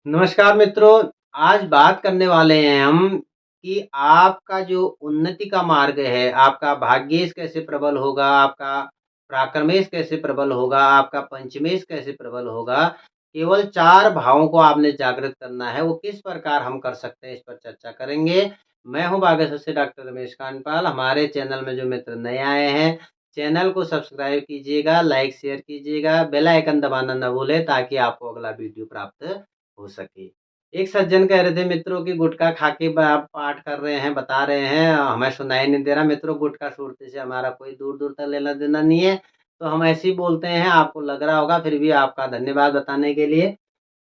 नमस्कार मित्रों, आज बात करने वाले हैं हम कि आपका जो उन्नति का मार्ग है, आपका भाग्येश कैसे प्रबल होगा, आपका प्राक्रमेश कैसे प्रबल होगा, आपका पंचमेश कैसे प्रबल होगा। केवल 4 भावों को आपने जागृत करना है, वो किस प्रकार हम कर सकते हैं, इस पर चर्चा करेंगे। मैं हूँ बागेश्वर से डॉक्टर रमेश कांडपाल। हमारे चैनल में जो मित्र नए आए हैं, चैनल को सब्सक्राइब कीजिएगा, लाइक, शेयर कीजिएगा, बेल आइकन दबाना ना भूलें ताकि आपको अगला वीडियो प्राप्त हो सके। एक सज्जन कह रहे थे मित्रों कि गुटखा खा के आप पाठ कर रहे हैं, बता रहे हैं, हमें सुनाई नहीं दे रहा। मित्रों, गुटखा सुरती से हमारा कोई दूर-दूर तक लेना-देना नहीं है, तो हम ऐसे ही बोलते हैं, आपको लग रहा होगा, फिर भी आपका धन्यवाद बताने के लिए।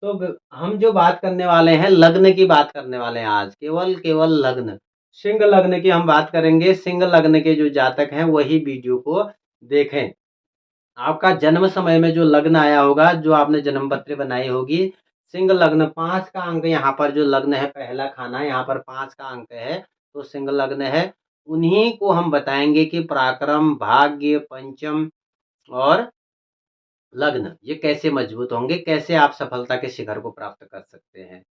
तो ब हम जो बात करने वाले हैं, लग्न की बात करने वाले हैं आज, केवल लग्न। सिंह लग्न की हम बात करेंगे, सिंह लग्न के जो जातक हैं, वही वीडियो को देखें। आपका जन्म समय में जो लग्न आया होगा, जो आपने जन्म पत्री बनाई होगी, सिंह लग्न 5 का अंक यहाँ पर जो लग्न है, पहला खाना यहाँ पर 5 का अंक है, तो सिंह लग्न है। उन्हीं को हम बताएँगे कि पराक्रम, भाग्य, पंचम और लग्न ये कैसे मजबूत होंगे, कैसे आप सफलता के शिखर को प्राप्त कर सकते हैं।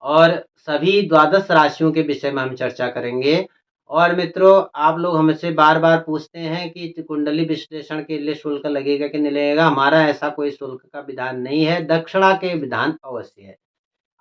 और सभी द्वादश राशियों के विषय में हम चर्चा करेंगे। और मित्रों, आप लोग हमसे बार-बार पूछते हैं कि कुंडली विश्लेषण के लिए शुल्क लगेगा कि नहीं लगेगा? हमारा ऐसा कोई शुल्क का विधान नहीं है, दक्षिणा के विधान अवश्य है।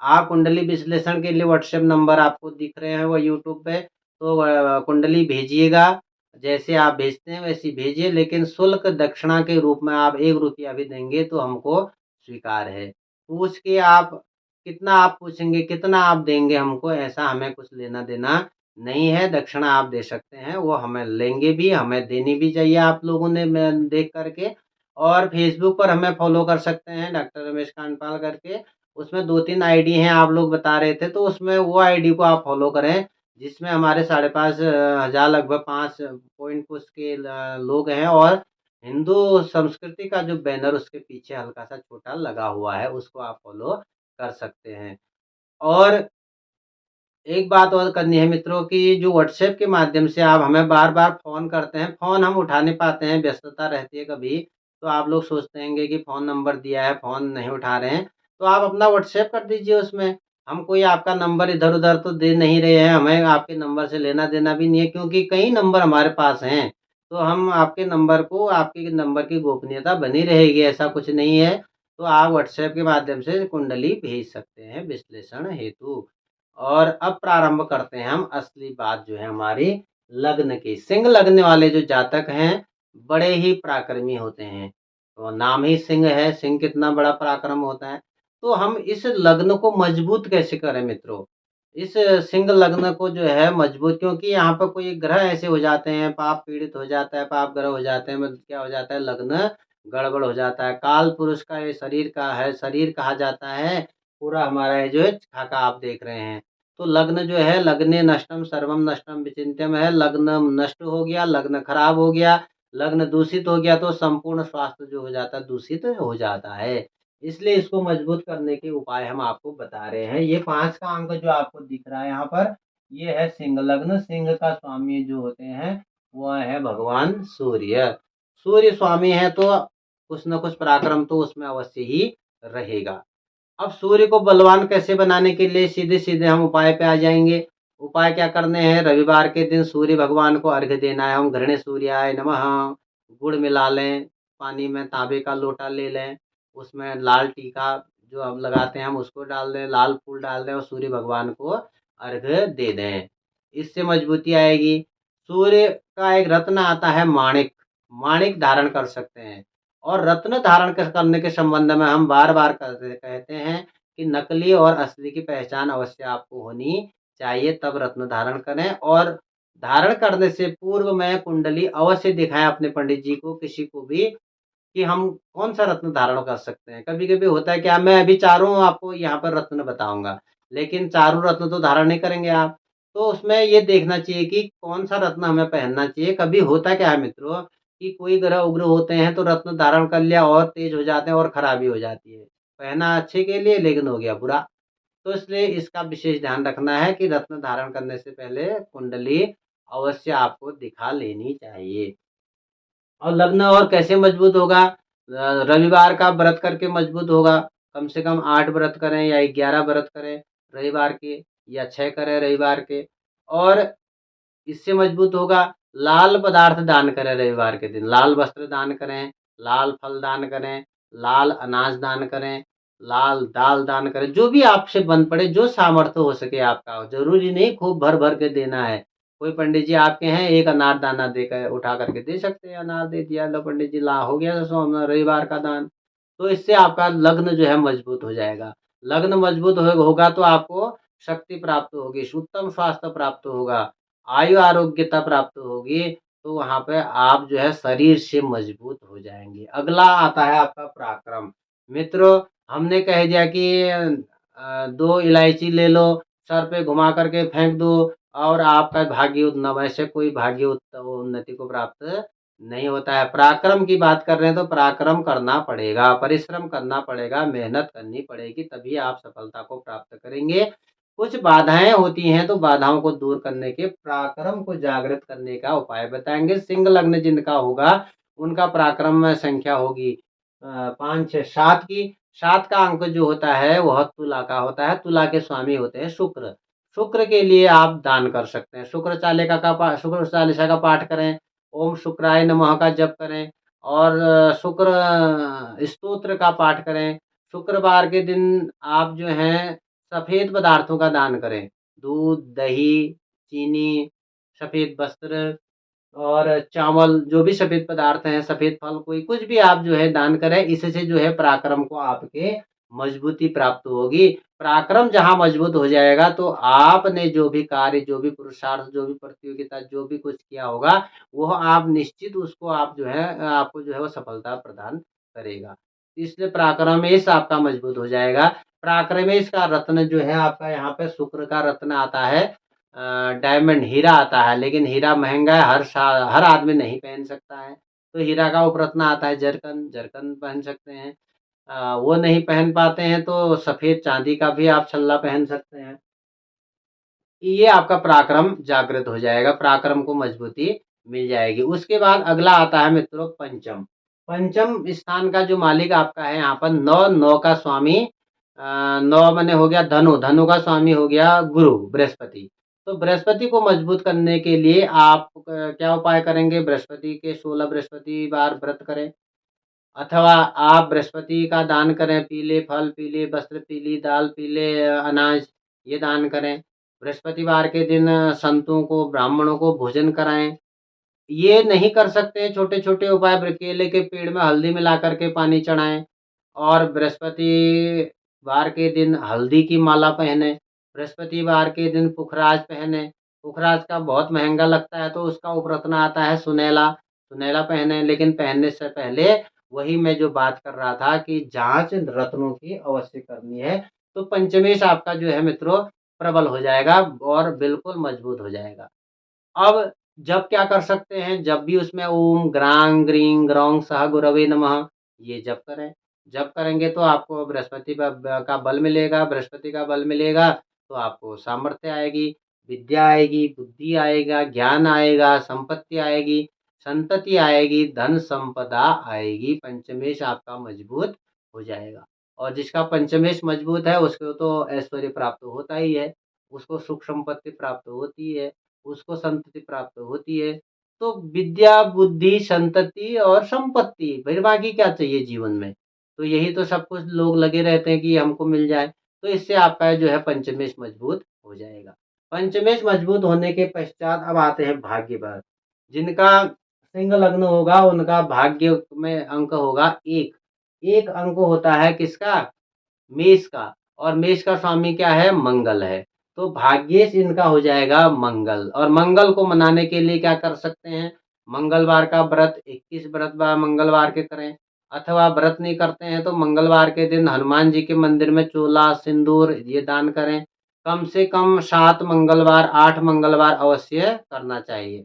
आप कुंडली विश्लेषण के लिए व्हाट्सएप नंबर आपको दिख रहे हैं वो यूट्यूब पे, तो कुंडली भेजिएगा। जैसे आप भेजते हैं वैसे ही भेजिए, लेकिन शुल्क दक्षिणा के रूप में आप ₹1 भी देंगे तो हमको स्वीकार है। पूछ के आप कितना आप पूछेंगे, कितना आप देंगे हमको, ऐसा हमें कुछ लेना-देना नहीं है। दक्षिणा आप दे सकते हैं, वो हमें लेंगे भी, हमें देनी भी चाहिए आप लोगों ने मैं देख कर के। और फ़ेसबुक पर हमें फ़ॉलो कर सकते हैं डॉक्टर रमेश कांडपाल करके। उसमें 2-3 आईडी हैं आप लोग बता रहे थे, तो उसमें वो आईडी को आप फ़ॉलो करें, जिसमें हमारे 5,500 हज़ार लगभग 5 पॉइंट कुछ के ल लोग हैं। और हिंदू संस्कृति का जो बैनर उसके पीछे हल्का-सा छोटा लगा हुआ है, उसको आप फ़ॉलो कर सकते हैं। और एक बात और करनी है मित्रों कि जो व्हाट्सएप के माध्यम से आप हमें बार-बार फ़ोन करते हैं, फ़ोन हम उठा नहीं पाते हैं, व्यस्तता रहती है कभी, तो आप लोग सोचते होंगे कि फ़ोन नंबर दिया है, फ़ोन नहीं उठा रहे हैं, तो आप अपना व्हाट्सएप कर दीजिए उसमें। हम कोई आपका नंबर इधर-उधर तो दे नहीं रहे हैं, हमें आपके नंबर से लेना-देना भी नहीं है, क्योंकि कई नंबर हमारे पास हैं, तो हम आपके नंबर की गोपनीयता बनी रहेगी, ऐसा कुछ नहीं है। तो आप व्हाट्सएप के माध्यम से कुंडली भेज सकते हैं विश्लेषण हेतु। और अब प्रारंभ करते हैं हम असली बात जो है हमारी लग्न की। सिंह लग्न वाले जो जातक हैं, बड़े ही पराक्रमी होते हैं। तो नाम ही सिंह है, सिंह कितना बड़ा पराक्रम होता है। तो हम इस लग्न को मजबूत कैसे करें मित्रों? इस सिंह लग्न को जो है मजबूत, क्योंकि यहाँ पर कोई ग्रह ऐसे हो जाते हैं, पाप पीड़ित हो जाता है, पाप ग्रह हो जाते हैं, मतलब क्या हो जाता है, लग्न गड़बड़ हो जाता है। काल पुरुष का ये शरीर का है, शरीर कहा जाता है, पूरा हमारा ये जो है खाका आप देख रहे हैं। तो लग्न जो है, लग्ने नष्टम सर्वम नष्टम विचिन्त्यम है। लग्न नष्ट हो गया, लग्न खराब हो गया, लग्न दूषित हो गया, तो संपूर्ण स्वास्थ्य जो हो जाता है दूषित हो जाता है। इसलिए इसको मजबूत करने के उपाय हम आपको बता रहे हैं। ये 5 का अंक जो आपको दिख रहा है यहाँ पर, ये है सिंह लग्न। सिंह का स्वामी जो होते हैं, वह है भगवान सूर्य। सूर्य स्वामी है तो कुछ न कुछ पराक्रम तो उसमें अवश्य ही रहेगा। अब सूर्य को बलवान कैसे बनाने के लिए सीधे-सीधे हम उपाय पे आ जाएँगे। उपाय क्या करने हैं? रविवार के दिन सूर्य भगवान को अर्घ्य देना है। ओम घृणे सूर्याय नमः। गुड़ मिला लें, पानी में तांबे का लोटा ले लें, उसमें लाल टीका जो हम लगाते हैं हम उसको डाल दें, लाल फूल डाल दें और सूर्य भगवान को अर्घ्य दे दें। इससे मजबूती आएगी। सूर्य का एक रत्न आता है माणिक, माणिक धारण कर सकते हैं। और रत्न धारण करने के संबंध में हम बार-बार कहते हैं कि नकली और असली की पहचान अवश्य आपको होनी चाहिए, तब रत्न धारण करें। और धारण करने से पूर्व में कुंडली अवश्य दिखाएँ अपने पंडित जी को, किसी को भी, कि हम कौन-सा रत्न धारण कर सकते हैं। कभी-कभी होता है क्या, मैं अभी चारों आपको यहाँ पर रत्न बताऊँगा, लेकिन चारों रत्न तो धारण नहीं करेंगे आप। तो उसमें ये देखना चाहिए कि कौन-सा रत्न हमें पहनना चाहिए। कभी होता क्या है मित्रों कि कोई ग्रह उग्र होते हैं तो रत्न धारण कर लिया और तेज हो जाते हैं और खराबी हो जाती है। पहना अच्छे के लिए लेकिन हो गया बुरा। तो इसलिए इसका विशेष ध्यान रखना है कि रत्न धारण करने से पहले कुंडली अवश्य आपको दिखा लेनी चाहिए। और लग्न और कैसे मजबूत होगा? रविवार का व्रत करके मजबूत होगा। कम से कम 8 व्रत करें या 11 व्रत करें रविवार के, या 6 करें रविवार के। और इससे मजबूत होगा। लाल पदार्थ दान करें रविवार के दिन, लाल वस्त्र दान करें, लाल फल दान करें, लाल अनाज दान करें, लाल दाल दान करें, जो भी आपसे बन पड़े, जो सामर्थ्य हो सके आपका। ज़रूरी नहीं खूब भर-भर के देना है। कोई पंडित जी आपके हैं, एक अनारदाना देकर उठा करके दे सकते हैं, अनार दे दिया, लो पंडित जी ला हो गया रविवार का दान। तो इससे आपका लग्न जो है मजबूत हो जाएगा। लग्न मजबूत होगा तो आपको शक्ति प्राप्त होगी, उत्तम स्वास्थ्य प्राप्त होगा, आयु आरोग्यता प्राप्त होगी, तो वहाँ पे आप जो है शरीर से मजबूत हो जाएँगे। अगला आता है आपका पराक्रम। मित्रों, हमने कह दिया कि 2 इलायची ले लो, सर पे घुमा कर के फेंक दो और आपका भाग्य वैसे कोई भाग्य उन्नति को प्राप्त नहीं होता है। पराक्रम की बात कर रहे हैं तो पराक्रम करना पड़ेगा, परिश्रम करना पड़ेगा, मेहनत करनी पड़ेगी, तभी आप सफलता को प्राप्त करेंगे। कुछ बाधाएँ होती हैं, तो बाधाओं को दूर करने के, पराक्रम को जागृत करने का उपाय बताएँगे। सिंह लग्न जिनका होगा, उनका पराक्रम में संख्या होगी 5, 6, 7 की। 7 का अंक जो होता है, वह तुला का होता है। तुला के स्वामी होते हैं शुक्र। शुक्र के लिए आप दान कर सकते हैं। शुक्र चालीसा का पाठ करें, ओम शुक्राय नमः का जप करें और शुक्र स्तोत्र का पाठ करें। शुक्रवार के दिन आप जो हैं सफ़ेद पदार्थों का दान करें। दूध, दही, चीनी, सफ़ेद वस्त्र और चावल, जो भी सफ़ेद पदार्थ हैं, सफ़ेद फल, कोई कुछ भी आप जो है दान करें, इससे जो है पराक्रम को आपके मजबूती प्राप्त होगी। पराक्रम जहाँ मजबूत हो जाएगा तो आपने जो भी कार्य, जो भी पुरुषार्थ, जो भी प्रतियोगिता, जो भी कुछ किया होगा, वह आप निश्चित उसको आप जो है आपको जो है वो सफलता प्रदान करेगा। इसलिए पराक्रमेश आपका मजबूत हो जाएगा। पराक्रमेश का रत्न जो है आपका यहाँ पे शुक्र का रत्न आता है, डायमंड हीरा आता है, लेकिन हीरा महँगा है, हर आदमी नहीं पहन सकता है। तो हीरा का उपरत्न आता है जरकन, जरकन पहन सकते हैं। वो नहीं पहन पाते हैं तो सफ़ेद चांदी का भी आप छल्ला पहन सकते हैं। ये आपका पराक्रम जागृत हो जाएगा, पराक्रम को मजबूती मिल जाएगी। उसके बाद अगला आता है मित्रों पंचम। पंचम स्थान का जो मालिक आपका है यहाँ पर 9, 9 का स्वामी 9 माने हो गया धनु, धनु का स्वामी हो गया गुरु, बृहस्पति। तो बृहस्पति को मजबूत करने के लिए आप क्या उपाय करेंगे? बृहस्पति के 16 बृहस्पतिवार व्रत करें। अथवा आप बृहस्पति का दान करें, पीले फल, पीले वस्त्र, पीली दाल, पीले अनाज, ये दान करें। बृहस्पतिवार के दिन संतों को, ब्राह्मणों को भोजन कराएँ। ये नहीं कर सकते छोटे-छोटे उपाय, केले के पेड़ में हल्दी मिला कर के पानी चढ़ाएँ और बृहस्पतिवार के दिन हल्दी की माला पहने, बृहस्पतिवार के दिन पुखराज पहने। पुखराज का बहुत महँगा लगता है तो उसका उपरत्न आता है सुनैला, सुनैला पहने, लेकिन पहनने से पहले वही मैं जो बात कर रहा था कि जाँच रत्नों की अवश्य करनी है। तो पंचमेश आपका जो है मित्रों प्रबल हो जाएगा और बिल्कुल मजबूत हो जाएगा। अब जप क्या कर सकते हैं? जब भी उसमें ओम ग्रां ग्रीं ग्रौं सः गुरवे नमः ये जप करें। जप करेंगे तो आपको बृहस्पति का बल मिलेगा, बृहस्पति का बल मिलेगा तो आपको सामर्थ्य आएगी, विद्या आएगी, बुद्धि आएगा, ज्ञान आएगा, संपत्ति आएगी, संतति आएगी, धन संपदा आएगी। पंचमेश आपका मजबूत हो जाएगा और जिसका पंचमेश मजबूत है उसको तो ऐश्वर्य प्राप्त होता ही है, उसको सुख संपत्ति प्राप्त होती है, उसको संतति प्राप्त होती है। तो विद्या, बुद्धि, संतति और संपत्ति, फिर बाकी क्या चाहिए जीवन में? तो यही तो सब कुछ लोग लगे रहते हैं कि हमको मिल जाए। तो इससे आपका जो है पंचमेश मजबूत हो जाएगा। पंचमेश मजबूत होने के पश्चात अब आते हैं भाग्य पर। जिनका सिंह लग्न होगा उनका भाग्य में अंक होगा 1। 1 अंक होता है किसका? मेष का, और मेष का स्वामी क्या है? मंगल है। तो भाग्येश इनका हो जाएगा मंगल, और मंगल को मनाने के लिए क्या कर सकते हैं? मंगलवार का व्रत, 21 व्रत मंगलवार के करें, अथवा व्रत नहीं करते हैं तो मंगलवार के दिन हनुमान जी के मंदिर में चोला, सिंदूर ये दान करें। कम से कम 7 मंगलवार, 8 मंगलवार अवश्य करना चाहिए।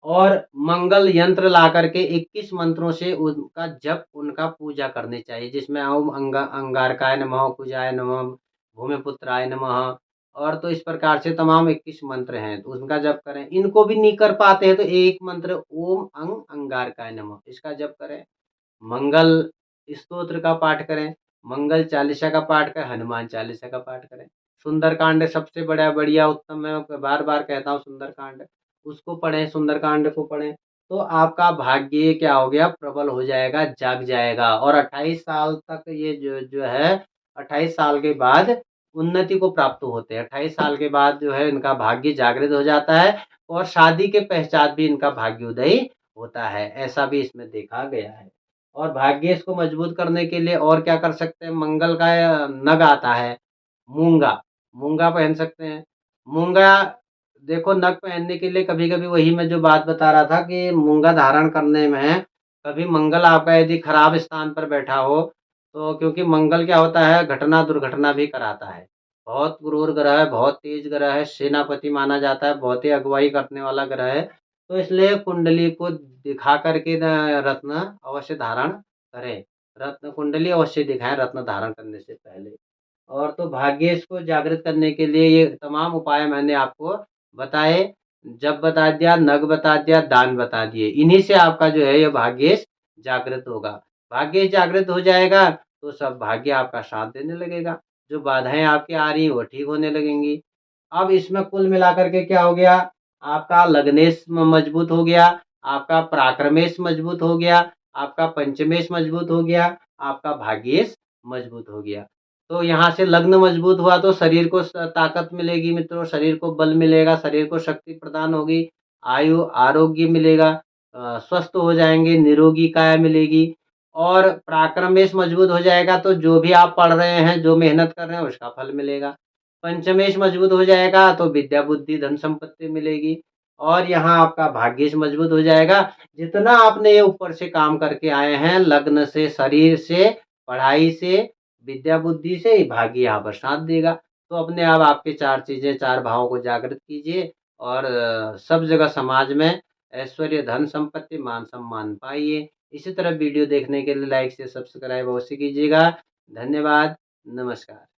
और मंगल यंत्र ला करके 21 मंत्रों से उनका जप, उनका पूजा करनी चाहिए, जिसमें ओम अंगारकाय नमः, कुजाय नमः, भूमिपुत्राय नमः, और तो इस प्रकार से तमाम 21 मंत्र हैं, तो उनका जप करें। इनको भी नहीं कर पाते हैं तो एक मंत्र ओम अंगारकाय नमः, इसका जप करें। मंगल स्तोत्र का पाठ करें। मंगल चालीसा का पाठ करें, हनुमान चालीसा का पाठ करें। सुंदरकांड सबसे बड़ा बढ़िया उत्तम, मैं बार-बार कहता हूँ सुंदरकांड, उसको पढ़ें, सुंदरकांड को पढ़ें, तो आपका भाग्य क्या हो गया, प्रबल हो जाएगा, जाग जाएगा और 28 साल तक ये जो जो है 28 साल के बाद उन्नति को प्राप्त होते हैं। 28 साल के बाद जो है इनका भाग्य जागृत हो जाता है और शादी के पश्चात भी इनका भाग्योदय होता है, ऐसा भी इसमें देखा गया है। और भाग्य को मजबूत करने के लिए और क्या कर सकते हैं, मंगल का नग आता है, मूंगा, मूंगा पहन सकते हैं। मूंगा देखो, नग पहनने के लिए कभी-कभी वही मैं जो बात बता रहा था कि मूंगा धारण करने में कभी मंगल आपका यदि खराब स्थान पर बैठा हो, तो क्योंकि मंगल क्या होता है, घटना दुर्घटना भी कराता है। बहुत क्रूर ग्रह है, बहुत तेज ग्रह है, सेनापति माना जाता है, बहुत ही अगुवाई करने वाला ग्रह है। तो इसलिए कुंडली को दिखा कर के रत्न अवश्य धारण करें। रत्न कुंडली अवश्य दिखाएँ रत्न धारण करने से पहले। और तो भाग्येश को जागृत करने के लिए ये तमाम उपाय मैंने आपको बताए। जप बता दिया, नग बता दिया, दान बता दिए। इन्हीं से आपका जो है ये भाग्येश जागृत होगा। भाग्येश जागृत हो जाएगा तो सब भाग्य आपका साथ देने लगेगा। जो बाधाएँ आपकी आ रही हैं वो ठीक होने लगेंगी। अब इसमें कुल मिलाकर के क्या हो गया, आपका लग्नेश मजबूत हो गया, आपका पराक्रमेश मजबूत हो गया, आपका पंचमेश मजबूत हो गया, आपका भाग्येश मजबूत हो गया। तो यहाँ से लग्न मजबूत हुआ तो शरीर को ताकत मिलेगी मित्रों, शरीर को बल मिलेगा, शरीर को शक्ति प्रदान होगी, आयु आरोग्य मिलेगा, स्वस्थ हो जाएँगे, निरोगी काया मिलेगी और पराक्रमेश मजबूत हो जाएगा तो जो भी आप पढ़ रहे हैं, जो मेहनत कर रहे हैं उसका फल मिलेगा। पंचमेश मजबूत हो जाएगा तो विद्या, बुद्धि, धन संपत्ति मिलेगी और यहाँ आपका भाग्येश मजबूत हो जाएगा। जितना आपने ये ऊपर से काम करके आए हैं, लग्न से, शरीर से, पढ़ाई से, विद्या बुद्धि से, भाग्य यहाँ पर साथ देगा। तो अपने आप आपके 4 चीज़ें, 4 भावों को जागृत कीजिए और सब जगह समाज में ऐश्वर्य, धन संपत्ति, मान सम्मान पाइए। इसी तरह वीडियो देखने के लिए लाइक से सब्सक्राइब अवश्य कीजिएगा। धन्यवाद, नमस्कार।